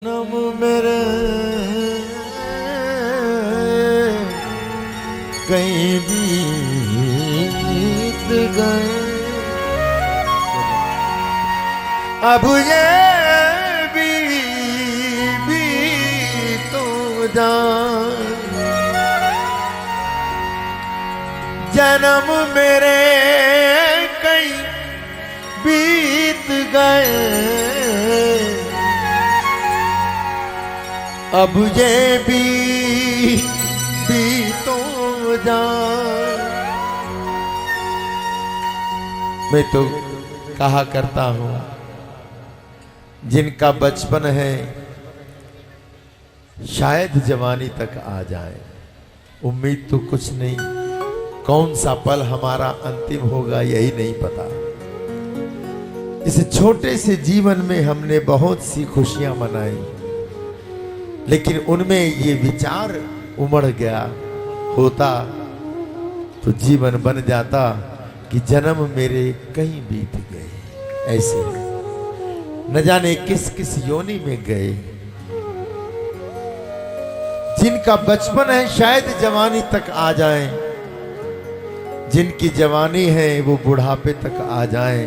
जन्म मेरे कहीं बीत गए, अब ये भी तो जान। जन्म मेरे कहीं बीत गए, अब ये भी तो जान। मैं तो कहा करता हूं, जिनका बचपन है शायद जवानी तक आ जाए। उम्मीद तो कुछ नहीं, कौन सा पल हमारा अंतिम होगा यही नहीं पता। इस छोटे से जीवन में हमने बहुत सी खुशियां मनाई, लेकिन उनमें ये विचार उमड़ गया होता तो जीवन बन जाता कि जन्म मेरे कहीं बीत गए। ऐसे न जाने किस किस योनि में गए। जिनका बचपन है शायद जवानी तक आ जाए, जिनकी जवानी है वो बुढ़ापे तक आ जाए,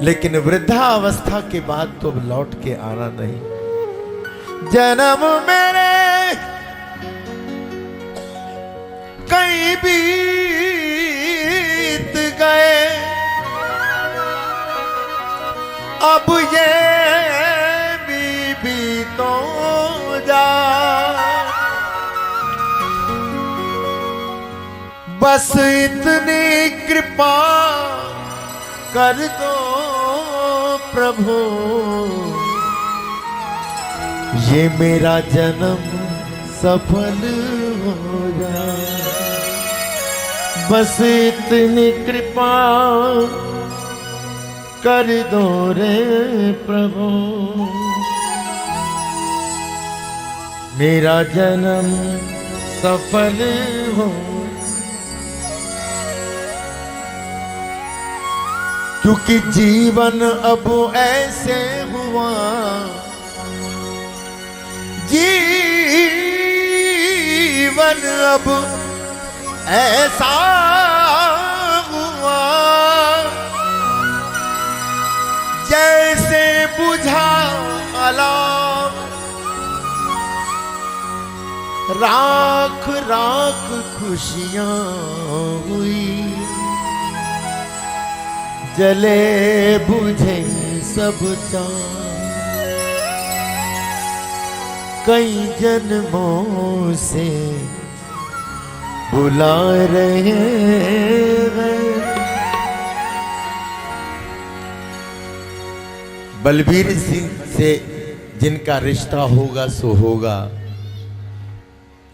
लेकिन वृद्धावस्था के बाद तो लौट के आना नहीं। जन्म मेरे कहीं बीत गए, अब ये भी तो जा। बस इतनी कृपा कर दो प्रभु, ये मेरा जन्म सफल हो जाए। बस इतनी कृपा कर दो रे प्रभु, मेरा जन्म सफल हो। क्योंकि जीवन अब ऐसे हुआ, जीवन अब ऐसा हुआ, जैसे बुझा अलाव, राख राख खुशियां हुई, जले बुझे सब चाँद। कई जन्मों से बुला रहे हैं। बलबीर सिंह से जिनका रिश्ता होगा सो होगा,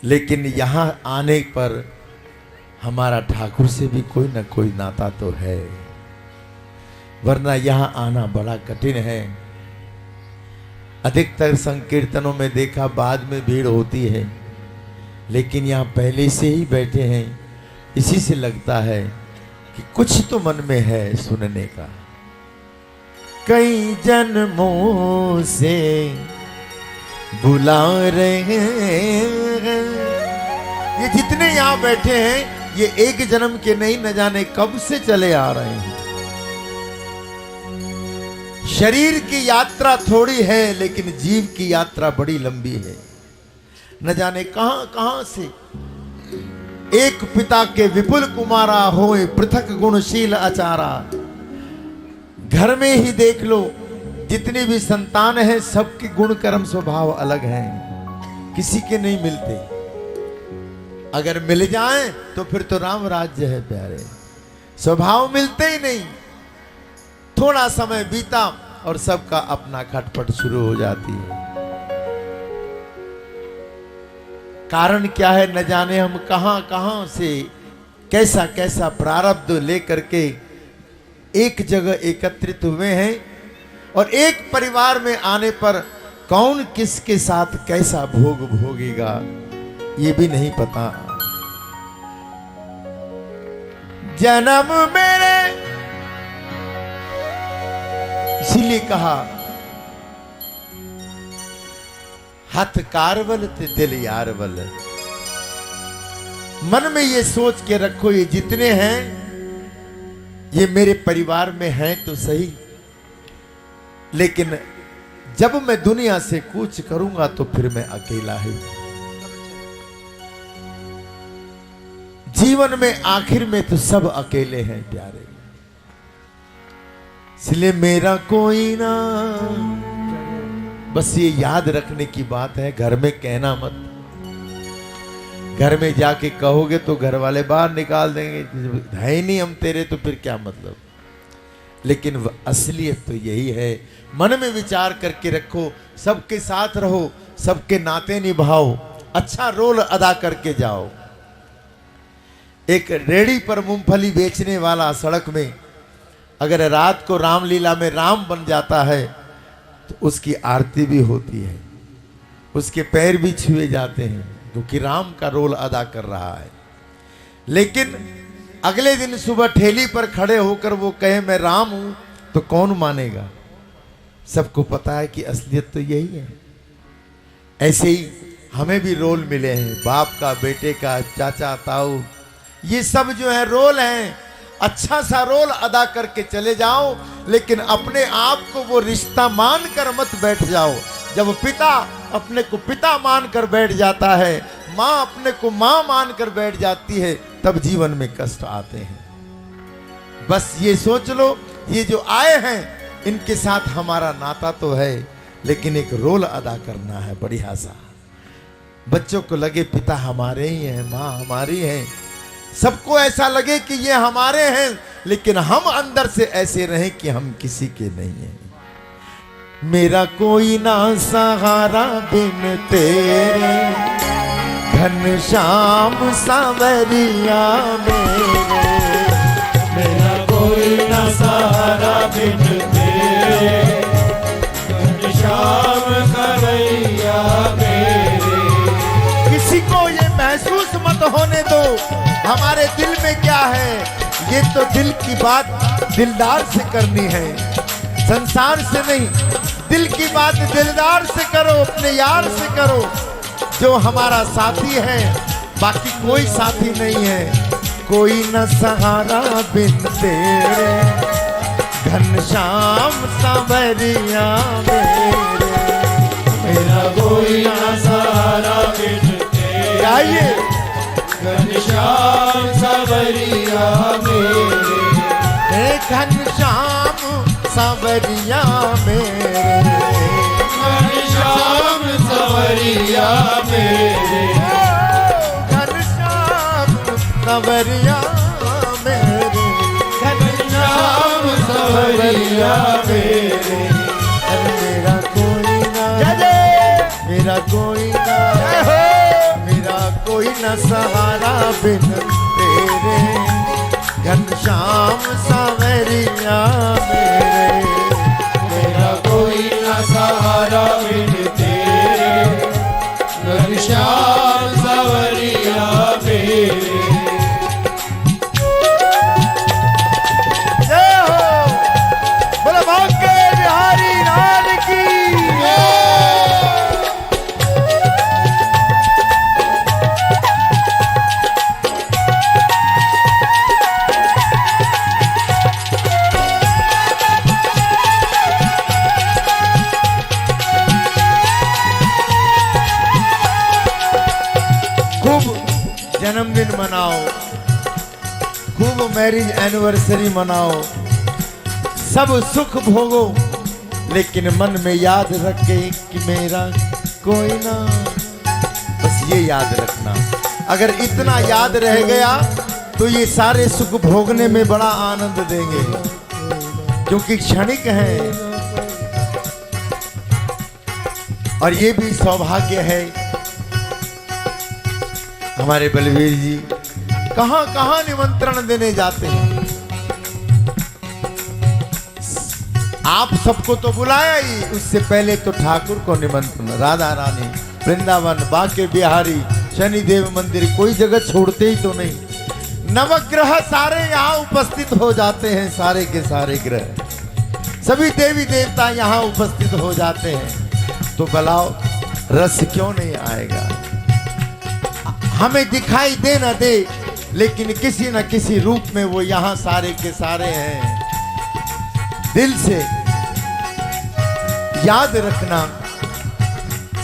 लेकिन यहाँ आने पर हमारा ठाकुर से भी कोई ना कोई नाता तो है, वरना यहाँ आना बड़ा कठिन है। अधिकतर संकीर्तनों में देखा बाद में भीड़ होती है, लेकिन यहाँ पहले से ही बैठे हैं। इसी से लगता है कि कुछ तो मन में है सुनने का। कई जन्मों से बुला रहे हैं। ये जितने यहाँ बैठे हैं ये एक जन्म के नहीं, न जाने कब से चले आ रहे हैं। शरीर की यात्रा थोड़ी है, लेकिन जीव की यात्रा बड़ी लंबी है। न जाने कहां कहां से एक पिता के विपुल कुमारा होए, पृथक गुणशील आचारा। घर में ही देख लो, जितनी भी संतान है सबके गुण कर्म स्वभाव अलग हैं, किसी के नहीं मिलते। अगर मिल जाएं तो फिर तो राम राज्य है प्यारे। स्वभाव मिलते ही नहीं। थोड़ा समय बीता और सबका अपना खटपट शुरू हो जाती है। कारण क्या है न जाने, हम कहां कहां से कैसा कैसा प्रारब्ध लेकर के एक जगह एकत्रित हुए हैं, और एक परिवार में आने पर कौन किसके साथ कैसा भोग भोगेगा ये भी नहीं पता। जन्म मेरे इसीलिए कहा हथ कारवल ते दिल यारवल। मन में ये सोच के रखो, ये जितने हैं ये मेरे परिवार में हैं तो सही, लेकिन जब मैं दुनिया से कूच करूंगा तो फिर मैं अकेला ही। जीवन में आखिर में तो सब अकेले हैं प्यारे, इसलिए मेरा कोई ना। बस ये याद रखने की बात है, घर में कहना मत। घर में जाके कहोगे तो घर वाले बाहर निकाल देंगे, है ही नहीं हम तेरे, तो फिर क्या मतलब। लेकिन असलियत तो यही है। मन में विचार करके रखो, सबके साथ रहो, सबके नाते निभाओ, अच्छा रोल अदा करके जाओ। एक रेड़ी पर मूंगफली बेचने वाला सड़क में अगर रात को रामलीला में राम बन जाता है तो उसकी आरती भी होती है, उसके पैर भी छुए जाते हैं, क्योंकि राम का रोल अदा कर रहा है। लेकिन अगले दिन सुबह ठेली पर खड़े होकर वो कहे मैं राम हूं तो कौन मानेगा। सबको पता है कि असलियत तो यही है। ऐसे ही हमें भी रोल मिले हैं, बाप का, बेटे का, चाचा ताऊ, ये सब जो है रोल हैं। अच्छा सा रोल अदा करके चले जाओ, लेकिन अपने आप को वो रिश्ता मानकर मत बैठ जाओ। जब पिता अपने को पिता मानकर बैठ जाता है, माँ अपने को माँ मानकर बैठ जाती है, तब जीवन में कष्ट आते हैं। बस ये सोच लो, ये जो आए हैं इनके साथ हमारा नाता तो है, लेकिन एक रोल अदा करना है बढ़िया सा। बच्चों को लगे पिता हमारे ही हैं, माँ हमारी है, सबको ऐसा लगे कि ये हमारे हैं, लेकिन हम अंदर से ऐसे रहें कि हम किसी के नहीं हैं। मेरा कोई ना सहारा बिन तेरे, घनश्याम सांवरिया मेरे। मेरा कोई ना सहारा बिन तेरे, घनश्याम सांवरिया मेरे। किसी को ये महसूस मत होने दो हमारे दिल में क्या है, ये तो दिल की बात दिलदार से करनी है, संसार से नहीं। दिल की बात दिलदार से करो, अपने यार से करो, जो हमारा साथी है, बाकी कोई साथी नहीं है। कोई न सहारा बिन तेरे, घनश्याम सांवरिया मेरे। मेरा कोई ना सहारा बिन तेरे, आइए घनश्याम सांवरिया मेरे। घनश्याम सांवरिया मेरे, घनश्याम सांवरिया मेरे। घनश्याम सांवरिया मेरे, घनश्याम सांवरिया मेरे। मेरा कोई ना, मेरा कोई ना, मेरा कोई ना सहारा बिन तेरे, घनश्याम सांवरिया मेरे। मेरा कोई ना सहारा बिन तेरे, घनश्याम सांवरिया मेरे। जय हो, बोलो भाग्य बिहारी लाल की। जन्मदिन मनाओ, खूब मैरिज एनिवर्सरी मनाओ, सब सुख भोगो, लेकिन मन में याद रखे कि मेरा कोई ना। बस ये याद रखना, अगर इतना याद रह गया तो ये सारे सुख भोगने में बड़ा आनंद देंगे, क्योंकि क्षणिक हैं। और ये भी सौभाग्य है, हमारे बलवीर जी कहां कहां निमंत्रण देने जाते हैं। आप सबको तो बुलाया ही, उससे पहले तो ठाकुर को निमंत्रण, राधा रानी, वृंदावन, बाके बिहारी, शनिदेव मंदिर, कोई जगह छोड़ते ही तो नहीं। नवग्रह सारे यहाँ उपस्थित हो जाते हैं, सारे के सारे ग्रह, सभी देवी देवता यहाँ उपस्थित हो जाते हैं। तो बुलाओ, रस क्यों नहीं आएगा? हमें दिखाई दे ना दे, लेकिन किसी न किसी रूप में वो यहां सारे के सारे हैं। दिल से याद रखना,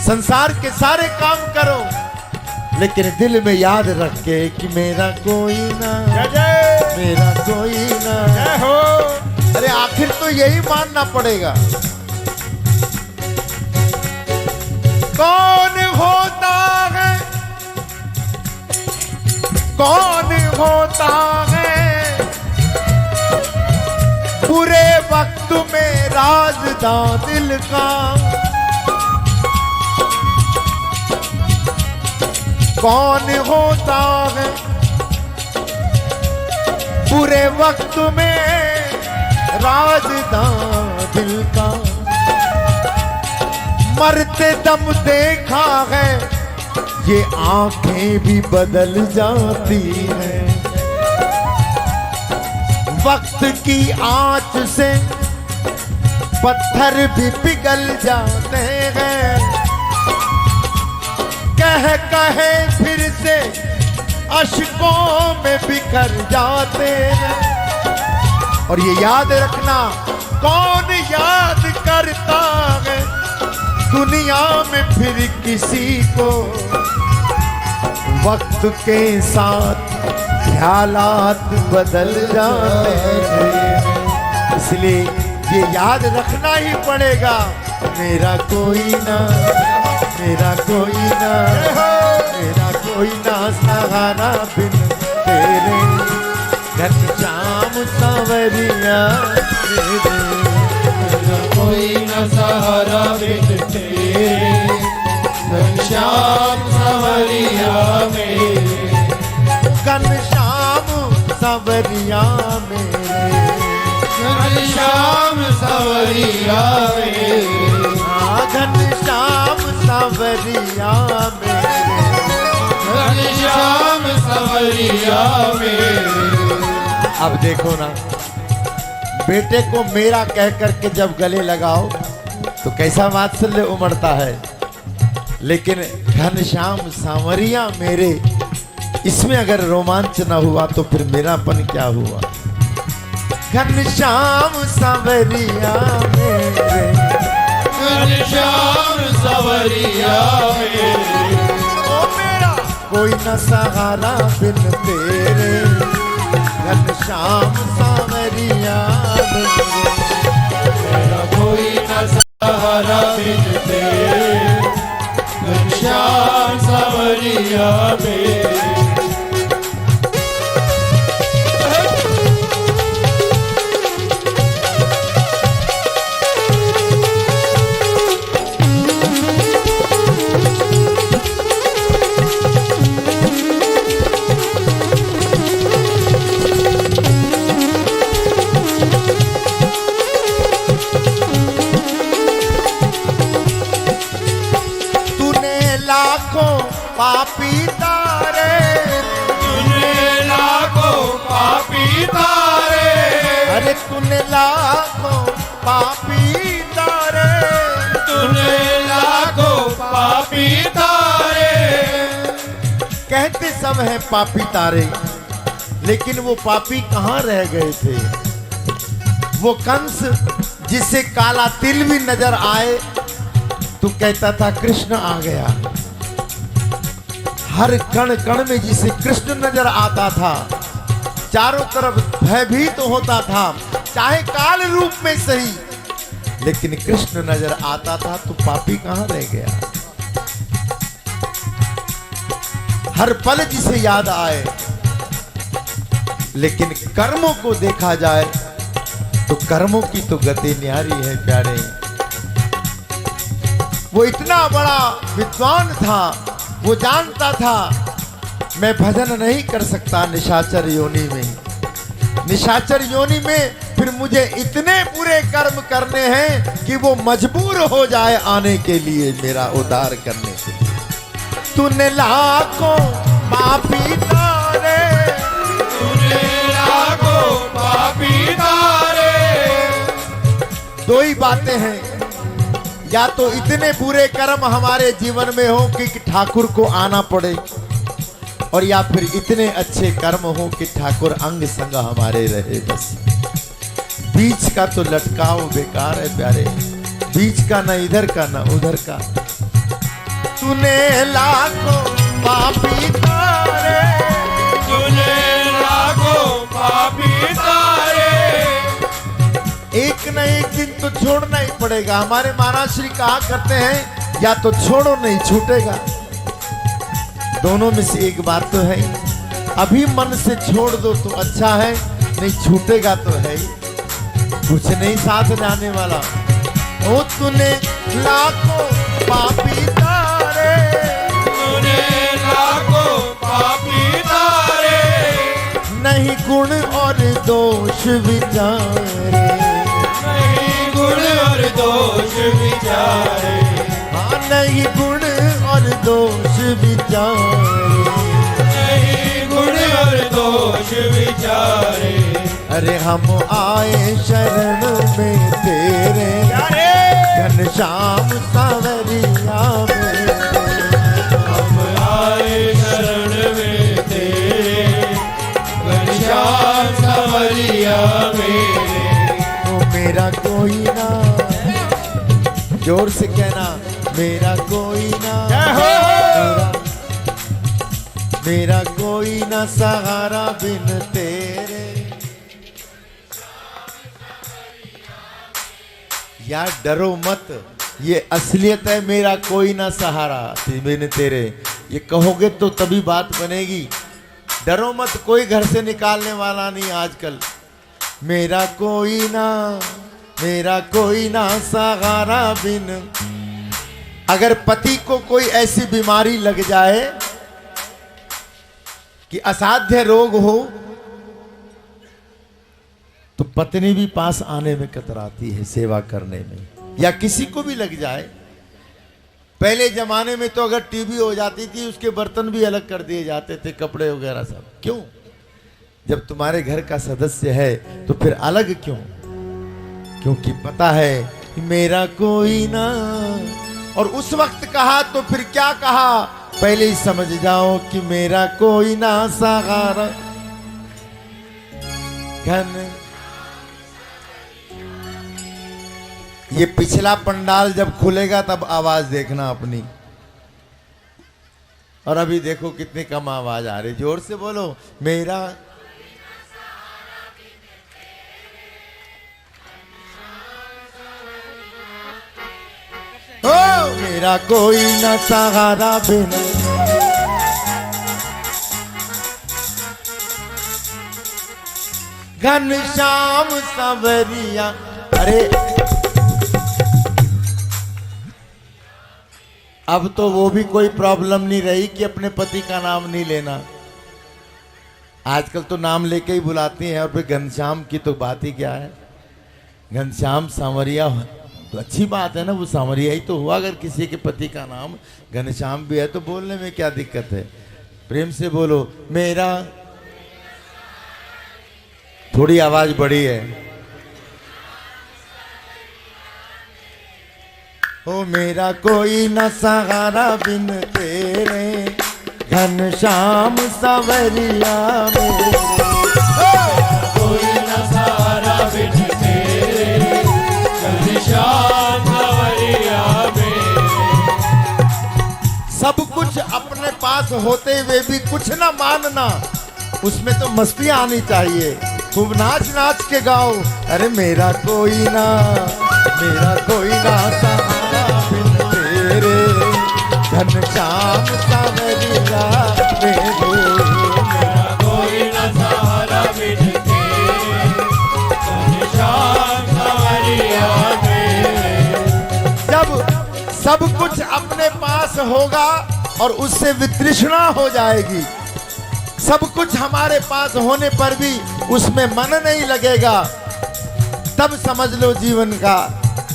संसार के सारे काम करो, लेकिन दिल में याद रख के कि मेरा कोई ना, मेरा कोई ना हो। अरे आखिर तो यही मानना पड़ेगा। कौन होता है, कौन होता है बुरे वक्त में राज़दां दिल का? कौन होता है बुरे वक्त में राज़दां दिल का? मरते दम देखा है ये आंखें भी बदल जाती हैं, वक्त की आंच से पत्थर भी पिघल जाते हैं। कह कहे फिर से अश्कों में बिखर जाते हैं। और ये याद रखना, कौन याद करता है दुनिया में फिर किसी को? वक्त के साथ ख्यालात बदल जाते हैं, इसलिए ये याद रखना ही पड़ेगा। मेरा कोई ना, मेरा कोई ना, मेरा कोई ना सहारा बिन तेरे, घनश्याम सांवरिया मेरे। मेरा कोई न सहारा बिन तेरे, घनश्याम सांवरिया मेरे। घनश्याम सांवरिया मेरे, घनश्याम सांवरिया मेरे। घनश्याम सांवरिया मेरे, घनश्याम सांवरिया मेरे। अब देखो ना, बेटे को मेरा कह करके जब गले लगाओ तो कैसा वात्सल्य उमड़ता है, लेकिन घनश्याम सांवरिया मेरे, इसमें अगर रोमांच न हुआ तो फिर मेरापन क्या हुआ? घनश्याम सांवरिया मेरे, घनश्याम सांवरिया मेरे। ओ मेरा कोई न सहारा बिन तेरे, घनश्याम सांवरिया मेरे। मेरा कोई न सहारा बिन तेरे, घनश्याम सांवरिया मेरे। पापी तारे, तूने लाखों पापी तारे। अरे तूने लाखों पापी तारे, तूने लाखों पापी तारे। कहते सब हैं पापी तारे, लेकिन वो पापी कहाँ रह गए थे? वो कंस जिसे काला तिल भी नजर आए तो कहता था कृष्ण आ गया। हर कण कण में जिसे कृष्ण नजर आता था, चारों तरफ भयभीत तो होता था, चाहे काल रूप में सही, लेकिन कृष्ण नजर आता था तो पापी कहाँ रह गया? हर पल जिसे याद आए, लेकिन कर्मों को देखा जाए तो कर्मों की तो गति न्यारी है प्यारे। वो इतना बड़ा विद्वान था, वो जानता था मैं भजन नहीं कर सकता निशाचर योनि में। निशाचर योनि में फिर मुझे इतने बुरे कर्म करने हैं कि वो मजबूर हो जाए आने के लिए, मेरा उद्धार करने के लिए। तूने लाखों पापी तारे, तूने लाखों पापी तारे। दो ही बातें हैं, या तो इतने बुरे कर्म हमारे जीवन में हो कि ठाकुर को आना पड़े, और या फिर इतने अच्छे कर्म हो कि ठाकुर अंग संग हमारे रहे। बस बीच का तो लटकाव बेकार है प्यारे, बीच का न इधर का न उधर का। तूने लाखों पापी तारे, तूने लाखों पापी तारे, एक न एक दिन तो छोड़ना ही पड़ेगा। हमारे महाराज श्री कहा करते हैं, या तो छोड़ो नहीं छूटेगा। दोनों में से एक बात तो है, अभी मन से छोड़ दो तो अच्छा है, नहीं छूटेगा तो है ही, कुछ नहीं साथ जाने वाला। ओ तूने लाखों पापी तारे, तूने लाखों पापी तारे, नहीं गुण और दोष विचारे, नहीं गुण और दोष विचारे, हाँ नहीं गुण और दोष विचारे, नहीं गुण और दोष विचारे। अरे हम आए शरण में तेरे, घनश्याम सावरिया मेरे। हम आए शरण में तेरे, घनश्याम सावरिया मेरे। ओ मेरा कोई ना, जोर से कहना, मेरा कोई ना, मेरा कोई ना सहारा बिन तेरे। यार डरो मत, ये असलियत है, मेरा कोई ना सहारा बिन तेरे। ये कहोगे तो तभी बात बनेगी। डरो मत, कोई घर से निकालने वाला नहीं आजकल। मेरा कोई ना, मेरा कोई ना सहारा बिन। अगर पति को कोई ऐसी बीमारी लग जाए कि असाध्य रोग हो, तो पत्नी भी पास आने में कतराती है, सेवा करने में। या किसी को भी लग जाए, पहले जमाने में तो अगर टीबी हो जाती थी, उसके बर्तन भी अलग कर दिए जाते थे, कपड़े वगैरह सब। क्यों? जब तुम्हारे घर का सदस्य है तो फिर अलग क्यों? क्योंकि पता है कि मेरा कोई ना। और उस वक्त कहा तो फिर क्या कहा, पहले ही समझ जाओ कि मेरा कोई ना सहारा। घन ये पिछला पंडाल जब खुलेगा तब आवाज देखना अपनी। और अभी देखो कितनी कम आवाज आ रही, जोर से बोलो, मेरा ओ मेरा कोई ना सहारा बिन। घनश्याम सावरिया। अरे अब तो वो भी कोई प्रॉब्लम नहीं रही कि अपने पति का नाम नहीं लेना। आजकल तो नाम लेके ही बुलाती हैं, और फिर घनश्याम की तो बात ही क्या है। घनश्याम सांवरिया तो अच्छी बात है ना, वो सांवरिया ही तो हुआ। अगर किसी के पति का नाम घनश्याम भी है तो बोलने में क्या दिक्कत है। प्रेम से बोलो, मेरा। थोड़ी आवाज बड़ी है। ओ मेरा कोई न सहारा बिन तेरे, घनश्याम सावरिया मेरे। कोई न सहारा बिन तेरे, घनश्याम सावरिया मेरे। सब कुछ अपने पास होते हुए भी कुछ न मानना, उसमें तो मस्ती आनी चाहिए। खूब नाच नाच के गाओ, अरे मेरा कोई ना, मेरा कोई ना सहारा बिन तेरे, घनश्याम सावरिया मेरे। मेरा कोई न सहारा बिन तेरे, घनश्याम सावरिया मेरे। जब सब कुछ अपने पास होगा और उससे वितृष्णा हो जाएगी, सब कुछ हमारे पास होने पर भी उसमें मन नहीं लगेगा, तब समझ लो जीवन का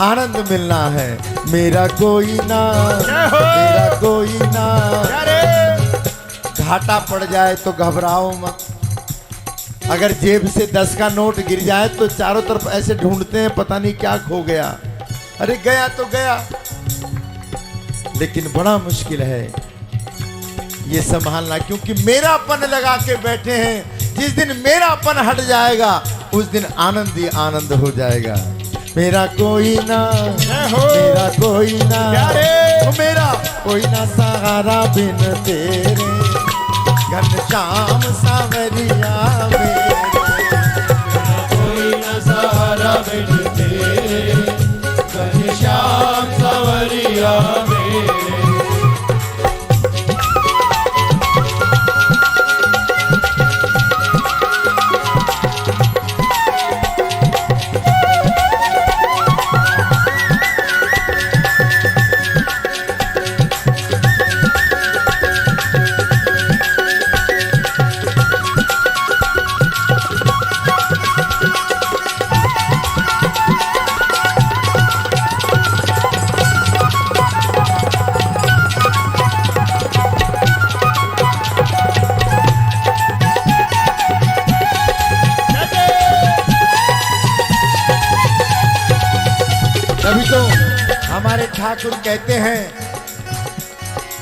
आनंद मिलना है। मेरा कोई ना, मेरा कोई ना। घाटा पड़ जाए तो घबराओ मत। अगर जेब से 10 का नोट गिर जाए तो चारों तरफ ऐसे ढूंढते हैं, पता नहीं क्या खो गया। अरे गया तो गया, लेकिन बड़ा मुश्किल है ये संभालना, क्योंकि मेरापन लगा के बैठे हैं। जिस दिन मेरापन हट जाएगा उस दिन आनंद ही आनंद हो जाएगा। मेरा कोई ना, मेरा कोई ना, मेरा कोई ना सहारा बिन तेरे, घनश्याम सांवरिया मेरे। कोई न सहारा बिन तेरे, घनश्याम सांवरिया मेरे। तभी तो हमारे ठाकुर कहते हैं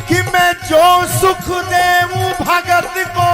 कि मैं जो सुख देऊं भगत को,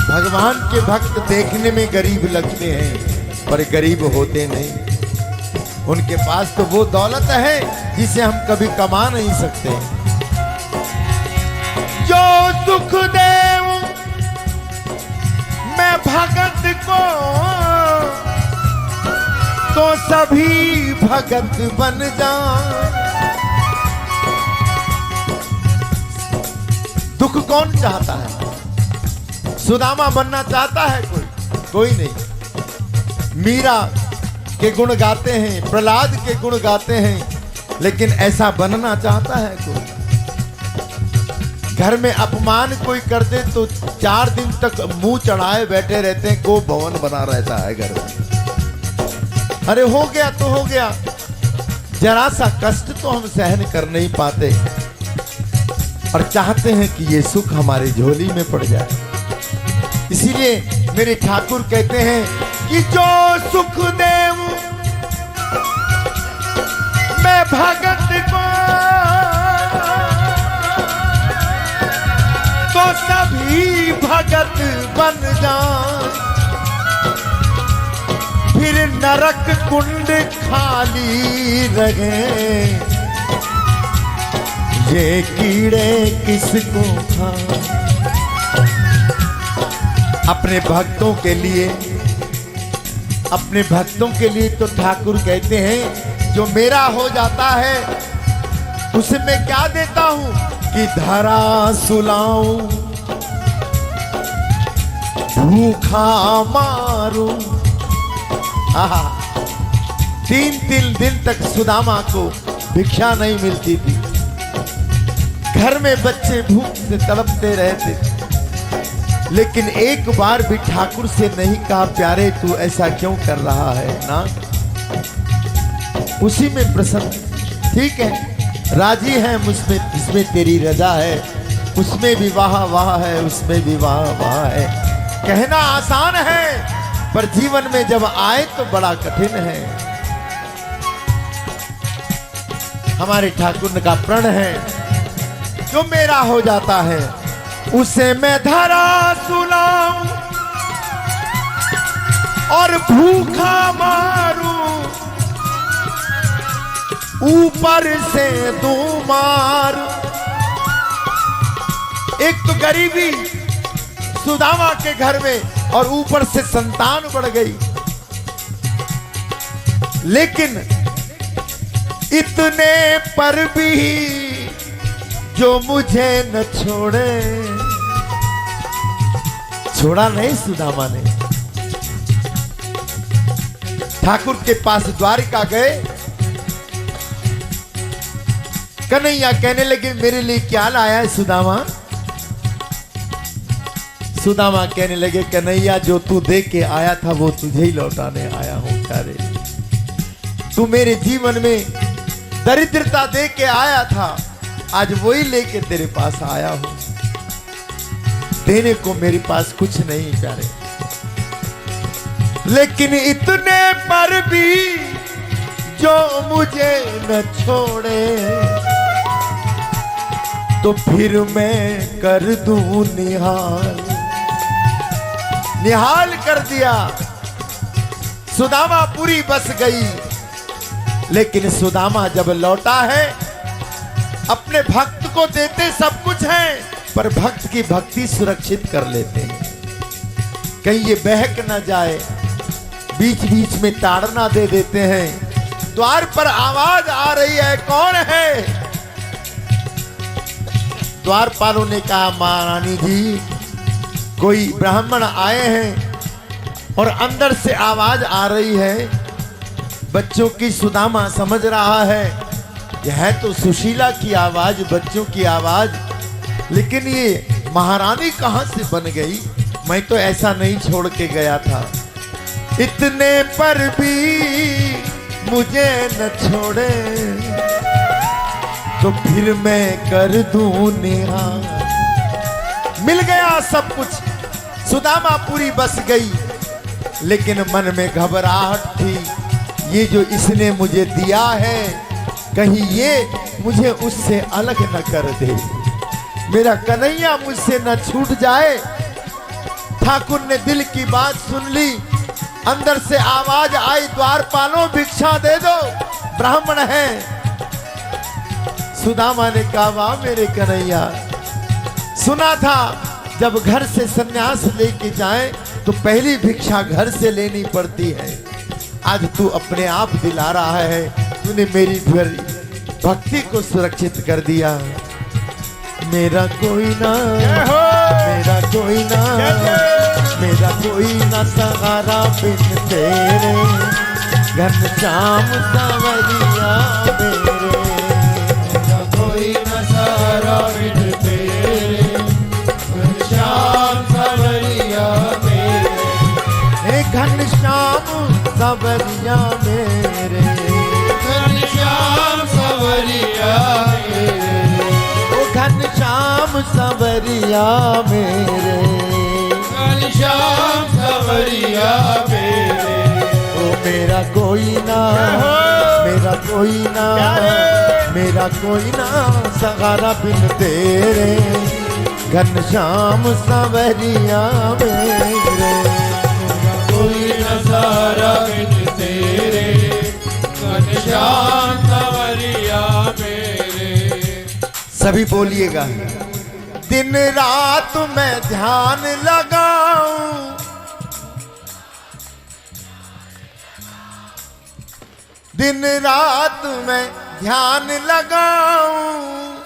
भगवान के भक्त देखने में गरीब लगते हैं पर गरीब होते नहीं। उनके पास तो वो दौलत है जिसे हम कभी कमा नहीं सकते। जो सुख देव मैं भगत को, तो सभी भगत बन जाए। दुख कौन चाहता है? सुदामा बनना चाहता है कोई नहीं। मीरा के गुण गाते हैं, प्रहलाद के गुण गाते हैं, लेकिन ऐसा बनना चाहता है कोई? घर में अपमान कोई कर दे तो 4 दिन तक मुंह चढ़ाए बैठे रहते हैं, गो भवन बना रहता है घर में। अरे हो गया तो हो गया, जरा सा कष्ट तो हम सहन कर नहीं पाते और चाहते हैं कि ये सुख हमारी झोली में पड़ जाए। इसीलिए मेरे ठाकुर कहते हैं कि जो सुख देव मैं भगत को, तो सभी भगत बन जाए। फिर नरक कुंड खाली रहे, ये कीड़े किसको खाए। अपने भक्तों के लिए तो ठाकुर कहते हैं जो मेरा हो जाता है उसे मैं क्या देता हूं कि धरा सुलाऊं, भूखा मारूं। 3 दिन तक सुदामा को भिक्षा नहीं मिलती थी। घर में बच्चे भूख से तड़पते रहते, लेकिन एक बार भी ठाकुर से नहीं कहा प्यारे तू ऐसा क्यों कर रहा है ना। उसी में प्रसन्न, ठीक है राजी है मुझमें, जिसमें तेरी रजा है उसमें भी वाह वाह है, उसमें भी वाह वाह है। कहना आसान है पर जीवन में जब आए तो बड़ा कठिन है। हमारे ठाकुर का प्रण है जो मेरा हो जाता है उसे मैं धरा सुलाऊं और भूखा मारूं, ऊपर से दू मार। एक तो गरीबी सुदामा के घर में और ऊपर से संतान बढ़ गई, लेकिन इतने पर भी जो मुझे न छोड़े। छोड़ा नहीं सुदामा ने, ठाकुर के पास द्वारिका गए। कन्हैया कहने लगे मेरे लिए क्या लाया है सुदामा? सुदामा कहने लगे कन्हैया जो तू दे के आया था वो तुझे ही लौटाने आया हूं। प्यारे तू मेरे जीवन में दरिद्रता दे के आया था, आज वही लेके तेरे पास आया हूं। देने को मेरे पास कुछ नहीं प्यारे, लेकिन इतने पर भी जो मुझे न छोड़े तो फिर मैं कर दूं निहाल। निहाल कर दिया। सुदामा पूरी बस गई, लेकिन सुदामा जब लौटा है अपने भक्त को देते सब कुछ है, पर भक्त की भक्ति सुरक्षित कर लेते हैं, कहीं ये बहक न जाए, बीच बीच में ताड़ना दे देते हैं। द्वार पर आवाज आ रही है, कौन है? द्वारपालों ने कहा महारानी जी कोई ब्राह्मण आए हैं और अंदर से आवाज आ रही है बच्चों की। सुदामा समझ रहा है यह है तो सुशीला की आवाज, बच्चों की आवाज, लेकिन ये महारानी कहां से बन गई? मैं तो ऐसा नहीं छोड़ के गया था। इतने पर भी मुझे न छोड़े तो फिर मैं कर दूं निहाल। मिल गया सब कुछ, सुदामा पूरी बस गई, लेकिन मन में घबराहट थी, ये जो इसने मुझे दिया है कहीं ये मुझे उससे अलग न कर दे, मेरा कन्हैया मुझसे न छूट जाए। ठाकुर ने दिल की बात सुन ली। अंदर से आवाज आई, द्वारपालों भिक्षा दे दो, ब्राह्मण है। सुदामा ने कहा वाह मेरे कन्हैया, सुना था जब घर से सन्यास लेके जाए तो पहली भिक्षा घर से लेनी पड़ती है। आज तू अपने आप दिला रहा है, तूने मेरी भक्ति को सुरक्षित कर दिया। मेरा कोई ना, मेरा कोई ना, मेरा कोई ना सहारा बिन तेरे, घनश्याम सांवरिया मेरे। मेरा कोई न सहारा बिन तेरे, घनश्याम सांवरिया मेरे। हे घनश्याम सांवरिया मेरे, घनश्याम सांवरिया मेरे। ओ घनश्याम सांवरिया मेरे, घनश्याम सांवरिया मेरे। ओ मेरा कोई ना, मेरा कोई ना, मेरा कोई ना सहारा बिन तेरे, घनश्याम सांवरिया मेरे। कोई न सहारा बिन तेरे, घनश्याम सांवरिया मेरे। सभी बोलिएगा। दिन रात मैं ध्यान लगाऊं, दिन रात मैं ध्यान लगाऊं।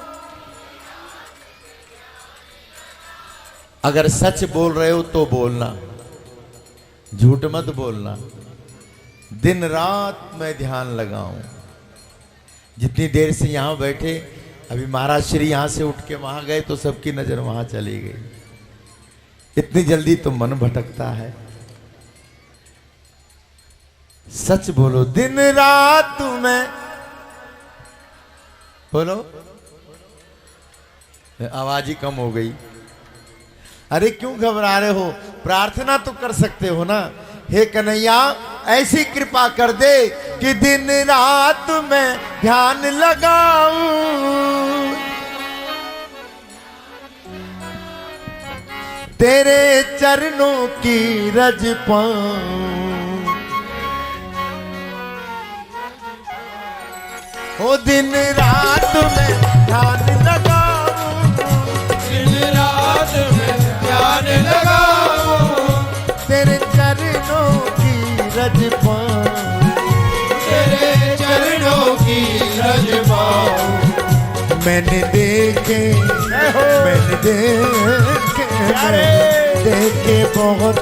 अगर सच बोल रहे हो तो बोलना, झूठ मत बोलना। दिन रात मैं ध्यान लगाऊं। जितनी देर से यहां बैठे, अभी महाराज श्री यहां से उठ के वहां गए तो सबकी नजर वहां चली गई। इतनी जल्दी तो मन भटकता है। सच बोलो, दिन रात में बोलो। आवाज ही कम हो गई। अरे क्यों घबरा रहे हो? प्रार्थना तो कर सकते हो ना। हे कन्हैया ऐसी कृपा कर दे कि दिन रात में ध्यान लगाऊं, तेरे चरणों की रज पाऊं। ओ दिन रात में ध्यान लगाऊं, दिन रात में ध्यान लगाऊं, तेरे चरणों की रज पाऊं, तेरे चरणों की रज पाऊं। मैंने देखे, मैंने देखे, देखे बहुत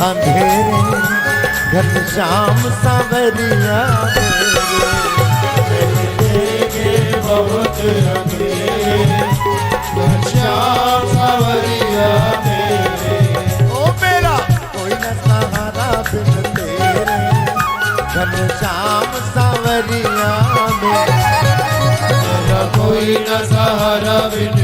अंधेरे, घनश्याम सांवरिया तेरे बहुत अंधेरे घनश्याम सांवरिया मेरे ओ मेरा कोई न सहारा बिन तेरे घनश्याम सांवरिया मेरे मेरा कोई न सहारा बिन